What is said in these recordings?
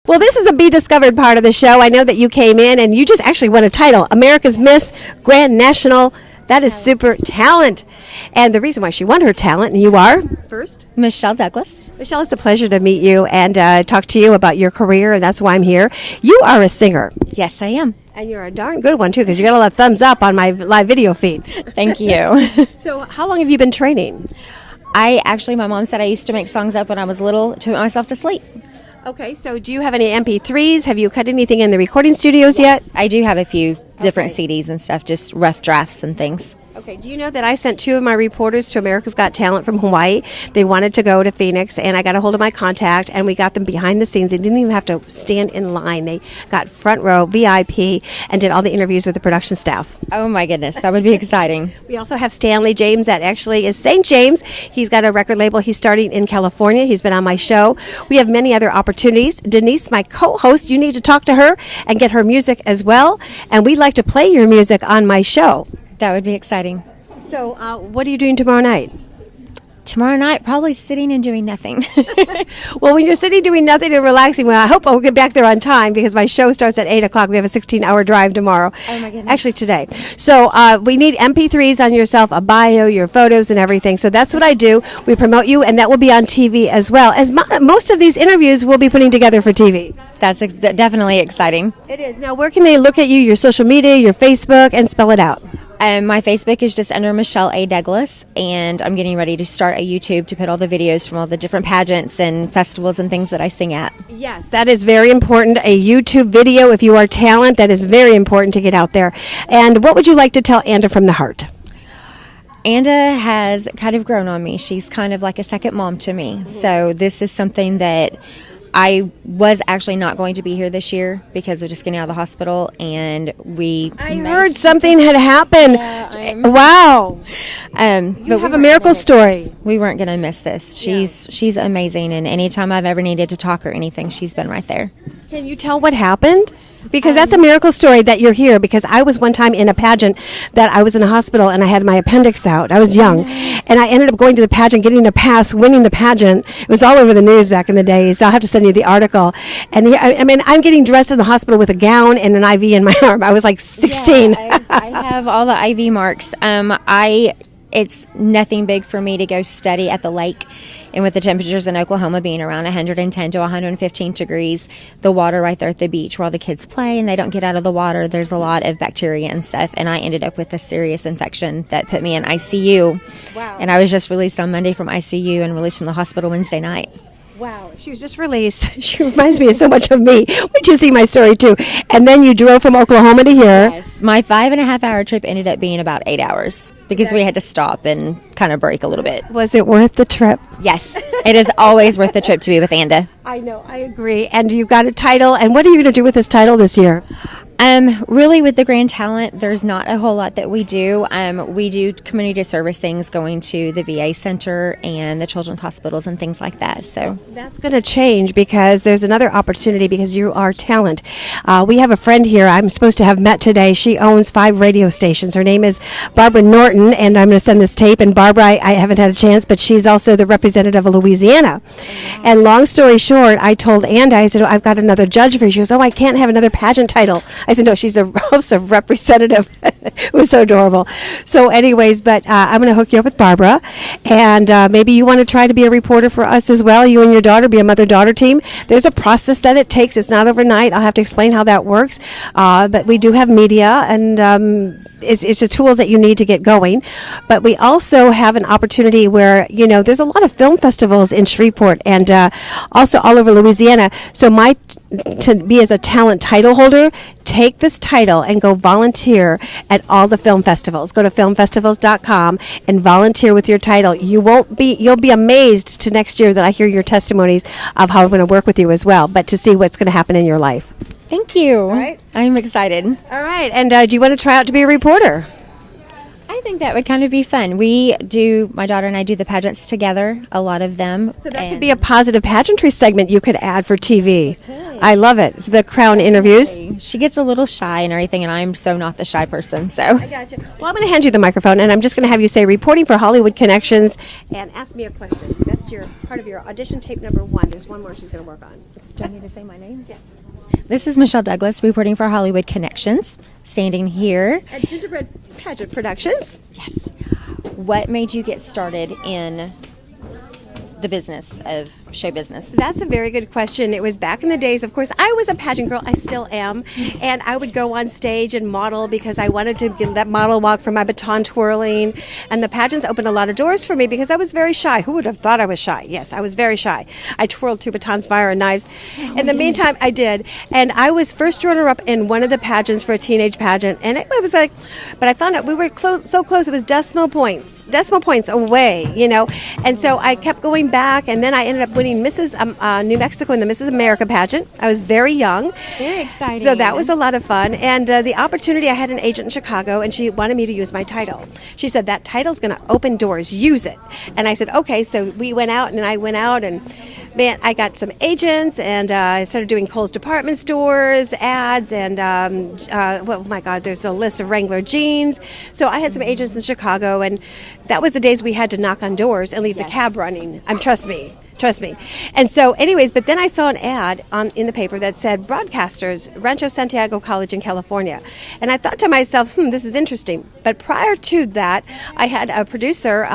Well, this is a Be Discovered part of the show. I know that you came in and you just actually won a title, America's Miss Grand National. That is super talent. And the reason why she won her talent, and you are first? Michelle Douglas. Michelle, it's a pleasure to meet you and talk to you about your career, and that's why I'm here. You are a singer. Yes, I am. And you're a darn good one, too, because you got a lot of thumbs up on my live video feed. Thank you. So how long have you been training? My mom said I used to make songs up when I was little to put myself to sleep. Okay, so do you have any MP3s? Have you cut anything in the recording studios yet? I do have a few different CDs and stuff, just rough drafts and things. Okay, do you know that I sent 2 of my reporters to America's Got Talent from Hawaii? They wanted to go to Phoenix, and I got a hold of my contact, and we got them behind the scenes. They didn't even have to stand in line. They got front row, VIP, and did all the interviews with the production staff. Oh, my goodness. That would be exciting. We also have Stanley James, that actually is St. James. He's got a record label. He's starting in California. He's been on my show. We have many other opportunities. Denise, my co-host, you need to talk to her and get her music as well. And we'd like to play your music on my show. That would be exciting. So what are you doing tomorrow night? Tomorrow night, probably sitting and doing nothing. Well, when you're sitting doing nothing and relaxing, well, I hope I'll get back there on time because my show starts at 8 o'clock. We have a 16-hour drive tomorrow. Oh, my goodness. Actually, today. So we need MP3s on yourself, a bio, your photos, and everything. So that's what I do. We promote you, and that will be on TV as well. As most of these interviews we'll be putting together for TV. That's definitely exciting. It is. Now, where can they look at you, your social media, your Facebook, and spell it out? My Facebook is just under Michelle A. Douglas, and I'm getting ready to start a YouTube to put all the videos from all the different pageants and festivals and things that I sing at. Yes, that is very important. A YouTube video, if you are talent, that is very important to get out there. And what would you like to tell Anda from the heart? Anda has kind of grown on me. She's kind of like a second mom to me. So this is something that I was actually not going to be here this year because of just getting out of the hospital, and I heard something had happened. Yeah, wow. You have a miracle story. We weren't going to miss this. She's amazing, and anytime I've ever needed to talk or anything, she's been right there. Can you tell what happened? Because that's a miracle story that you're here, because I was one time in a pageant that I was in a hospital and I had my appendix out. I was young, and I ended up going to the pageant, getting a pass, winning the pageant. It was all over the news back in the day, so I'll have to send you the article. And I'm getting dressed in the hospital with a gown and an IV in my arm. I was like 16. Yeah, I have all the IV marks. It's nothing big for me to go study at the lake. And with the temperatures in Oklahoma being around 110 to 115 degrees, the water right there at the beach where all the kids play and they don't get out of the water, there's a lot of bacteria and stuff. And I ended up with a serious infection that put me in ICU. Wow. And I was just released on Monday from ICU and released from the hospital Wednesday night. Wow, she was just released. She reminds me so much of me. Would you see my story too? And then you drove from Oklahoma to here. Yes, my 5.5-hour trip ended up being about 8 hours because we had to stop and kind of break a little bit. Was it worth the trip? Yes, it is always worth the trip to be with Anda. I know, I agree. And you've got a title. And what are you going to do with this title this year? Really, with the Grand Talent, there's not a whole lot that we do. We do community service things, going to the VA center and the children's hospitals and things like that. So that's going to change because there's another opportunity because you are talent. We have a friend here I'm supposed to have met today. She owns 5 radio stations. Her name is Barbara Norton, and I'm going to send this tape. And Barbara, I haven't had a chance, but she's also the representative of Louisiana. Wow. And long story short, I told Anda, I said, I've got another judge for you. She goes, I can't have another pageant title. I said, no, she's a House of Representative. It was so adorable. So anyways, but I'm going to hook you up with Barbara, and maybe you want to try to be a reporter for us as well. You and your daughter, be a mother-daughter team. There's a process that it takes. It's not overnight. I'll have to explain how that works. But we do have media, and it's just tools that you need to get going. But we also have an opportunity where, there's a lot of film festivals in Shreveport and also all over Louisiana. So to be as a talent title holder, take this title and go volunteer at all the film festivals. Go to filmfestivals.com and volunteer with your title. You'll be amazed to next year that I hear your testimonies of how I'm going to work with you as well, but to see what's going to happen in your life. Thank you. All right. I'm excited. All right. And do you want to try out to be a reporter? I think that would kind of be fun. My daughter and I do the pageants together, a lot of them. So that could be a positive pageantry segment you could add for TV. I love it. The Crown interviews. She gets a little shy and everything, and I'm so not the shy person. So I got you. Well, I'm going to hand you the microphone, and I'm just going to have you say, reporting for Hollywood Connections, and ask me a question. That's is your part of your audition tape number 1. There's one more she's going to work on. Do I need to say my name? Yes. This is Michelle Douglas reporting for Hollywood Connections, standing here At Gingerbread Pageant Productions. Yes. What made you get started in the business of show business? That's a very good question. It was back in the days, of course, I was a pageant girl. I still am. And I would go on stage and model because I wanted to get that model walk for my baton twirling. And the pageants opened a lot of doors for me because I was very shy. Who would have thought I was shy? Yes, I was very shy. I twirled 2 batons, fire, and knives. In the meantime, I did. And I was first runner-up in one of the pageants for a teenage pageant. And it was like, but I found out we were so close. It was decimal points away, you know. And so I kept going back, and then I ended up winning Mrs. New Mexico in the Mrs. America pageant. I was very young. Very exciting. So that was a lot of fun. And the opportunity, I had an agent in Chicago, and she wanted me to use my title. She said, that title's going to open doors. Use it. And I said, okay. So we went out, and I went out, and man, I got some agents, and I started doing Kohl's department stores, ads, and, well, oh my God, there's a list of Wrangler jeans. So I had some agents in Chicago, and that was the days we had to knock on doors and leave the cab running. Trust me. And so anyways, but then I saw an ad in the paper that said broadcasters, Rancho Santiago College in California. And I thought to myself, this is interesting. But prior to that, I had a producer,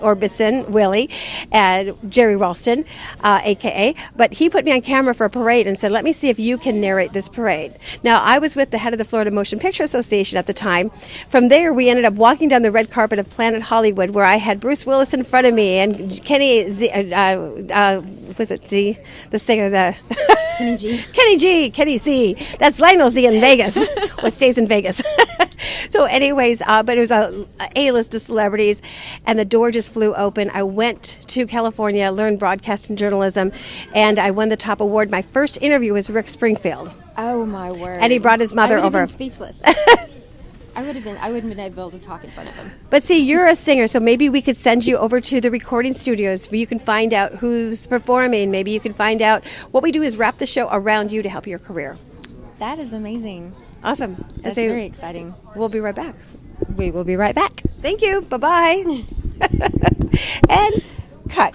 Orbison, Willie, and Jerry Ralston, a.k.a. But he put me on camera for a parade and said, let me see if you can narrate this parade. Now, I was with the head of the Florida Motion Picture Association at the time. From there, we ended up walking down the red carpet of Planet Hollywood, where I had Bruce Willis in front of me and Kenny Z, was it Z? The singer, Kenny Z. That's Lionel Z in Vegas. What stays in Vegas. So anyways, but it was a list of celebrities, and the door just flew open. I went to California, learned broadcasting journalism, and I won the top award. My first interview was Rick Springfield. Oh my word! And he brought his mother over. I would have been speechless. I wouldn't have been able to talk in front of him. But see, you're a singer, so maybe we could send you over to the recording studios where you can find out who's performing. Maybe you can find out. What we do is wrap the show around you to help your career. That is amazing. Awesome. That's very exciting. We'll be right back. We will be right back. Thank you. Bye-bye. And cut.